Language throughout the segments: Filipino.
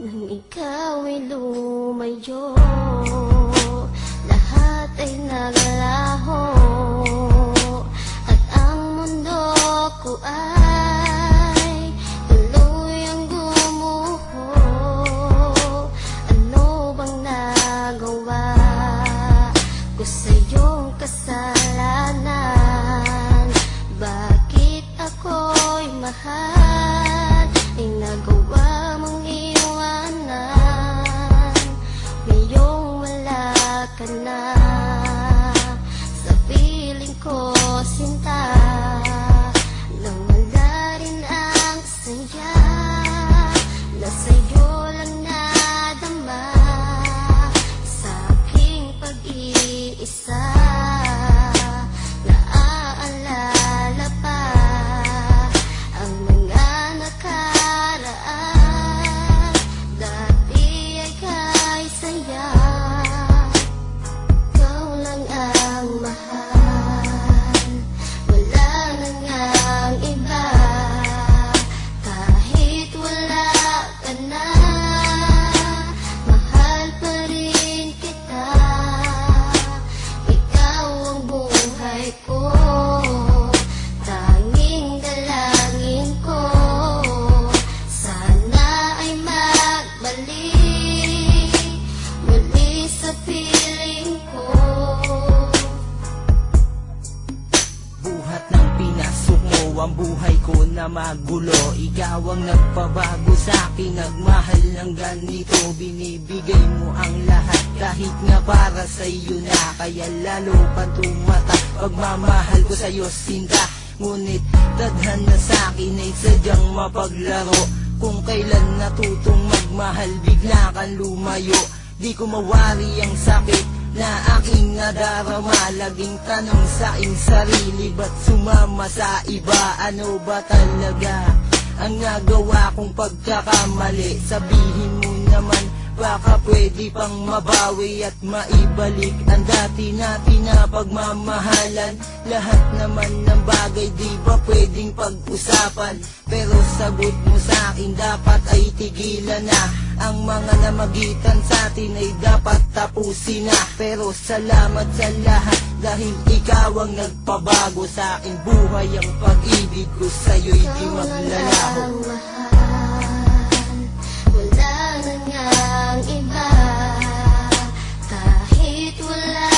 Nang ikaw ay lumayo, lahat ay naglaho, at ang mundo ko ay tuluyang gumuho. Ano bang nagawa ko sa iyong kasalanan? Bakit ako'y mahal ay nagawa mong iwanan? Ngayong wala ka na sa piling ko, sinta, nang wala rin ang saya na sa'yo lang nadama sa aking pag-iisa. Naaalala pa ang mga nakaraan, dati ay kay saya. Ikaw lang ang mahal, wala na ngang iba. Kahit wala ka na, mahal pa rin kita. Ikaw ang buhay ko, tanging dalangin ko. Sana ay magbalik muli sa piling ko. Buhat ng pinasok mo ang buhay ko na magulo. Ikaw ang nagpabago sa'kin, nagmahal ng ganito. Binibigay mo ang lahat kahit nga para sa'yo na. Kaya lalo pa tumata pagmamahal ko sa'yo, sinta. Ngunit tadhana sa'kin ay sadyang mapaglaro. Kung kailan natutong magmahal, bigla kang lumayo. Di ko mawari ang sakit na aking nadarama. Laging tanong sa aking sarili, ba't sumama sa iba? Ano ba talaga ang nagawa kong pagkakamali? Sabihin mo naman, baka pwede pang mabawi at maibalik ang dati natin na pagmamahalan. Lahat naman ng bagay di ba pwedeng pag-usapan? Pero sagot mo sa'kin, dapat ay tigilan na. Ang mga namagitan sa'tin ay dapat tapusin na. Pero salamat sa lahat dahil ikaw ang nagpabago sa aking buhay. Ang pag-ibig ko sa'yo'y di maglalaho. Wala na ngang iba. Kahit wala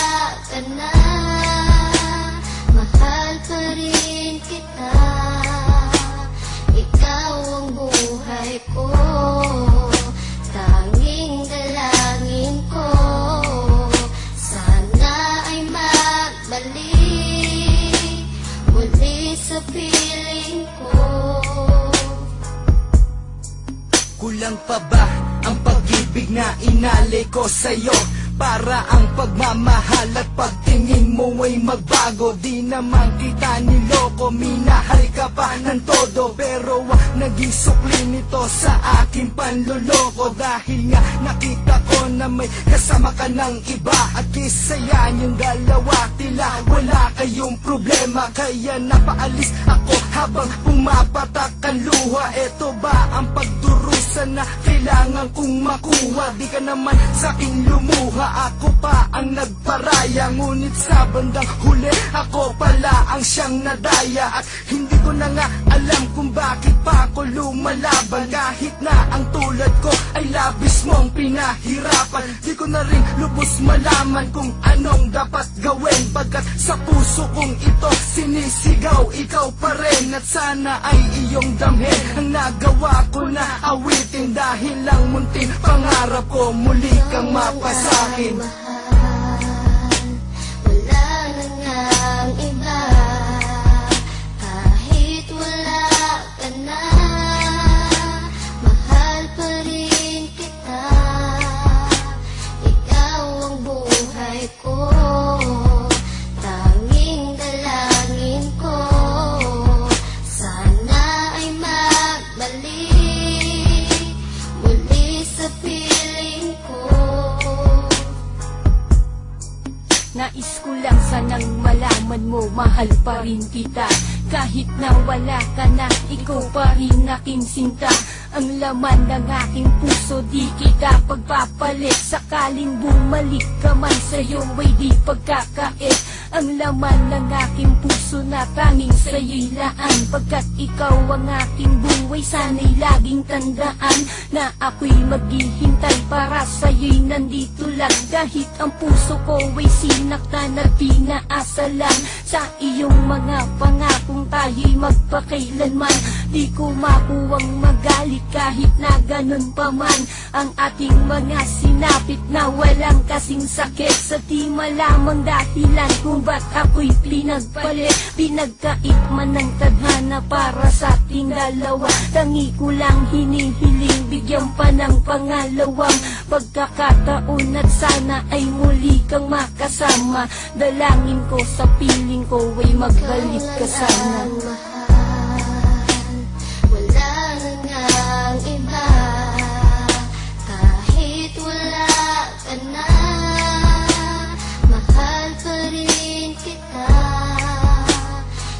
ka na, mahal pa rin kita. Ikaw ang buhay ko, tanging dalangin ko. Sana ay magbalik muli sa piling ko. Kulang pa ba ang pag-ibig na inalay ko sa'yo? Para ang pagmamahal at pagtingin mo ay magbago. Di naman kita niloko, minahal ka pa ng todo. Pero naging sukli nito sa aking panluloko. Dahil nga nakita ko na may kasama ka ng iba. At kisa yan yung dalawa, tila wala kayong problema. Kaya napaalis ako habang pumapatak ang luha. Eto ba ang pagdurusa na kailangan kong makuha? Di ka naman sa'king lumuha, ako pa ang nagparaya. Ngunit sa bandang huli, ako pala ang siyang nadaya. At hindi ko na nga alam kung bakit pa ako lumalaban. Kahit na ang tulad ko ay labis mong pinahirapan. Di ko na rin lubos malaman kung anong dapat gawin. Pagkat sa puso kong ito sinisigaw, ikaw pa rin. At sana ay iyong damhin ang nagawa ko na awitin. Dahil lang munting pangarap ko, muli kang mapasakin. Wala na ngang iba. Kahit wala ka na, mahal pa rin kita. Ikaw ang buhay ko, tanging dalangin ko. Sana ay magbalik muli sa piling ko. Nais ko lang sanang malaman mo, mahal pa rin kita. Kahit na wala ka na, ikaw pa rin aking sinta. ang laman ng aking puso. Di kita pagpapalit, sakaling bumalik ka man sa'yo ay di pagkakait. Ang laman ng aking puso na tanging sa'yo'y laan. Pagkat ikaw ang aking buhay, sana'y laging tandaan na ako'y maghihintay para sa'yo'y nandito lang. Kahit ang puso ko ay sinaktan at pinaasa lang sa iyong mga pangakong tayo'y magpakailanman. Di ko makuwang magalit kahit na ganun pa man ang ating mga sinapit na walang kasing sakit. Sa di malamang dahilan kung ba't ako'y pinagpalit, pinagkait man ng tadhana para sa ating dalawa. Tangi ko lang hinihiling, bigyan pa ng pangalawang pagkakataon at sana ay muli kang makasama. Dalangin ko sa piling ko ay magbalik ka sana. Wala na ngang iba, kahit wala ka na, mahal pa rin kita.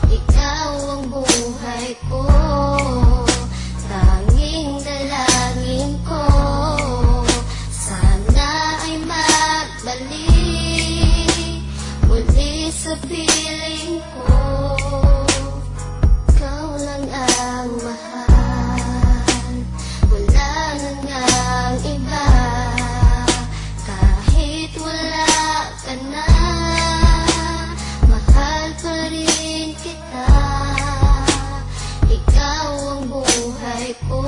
Ikaw ang buhay ko, tanging dalangin ko, sana ay magbalik muli sa piling ko. Ikaw lang ang mahal, wala na ngang iba, kahit wala ka na, mahal pa rin kita. Ikaw ang buhay ko,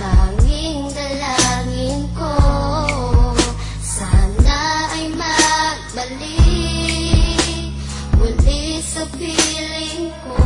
tanging dalangin ko, sana ay magbalik muli sa piling ko.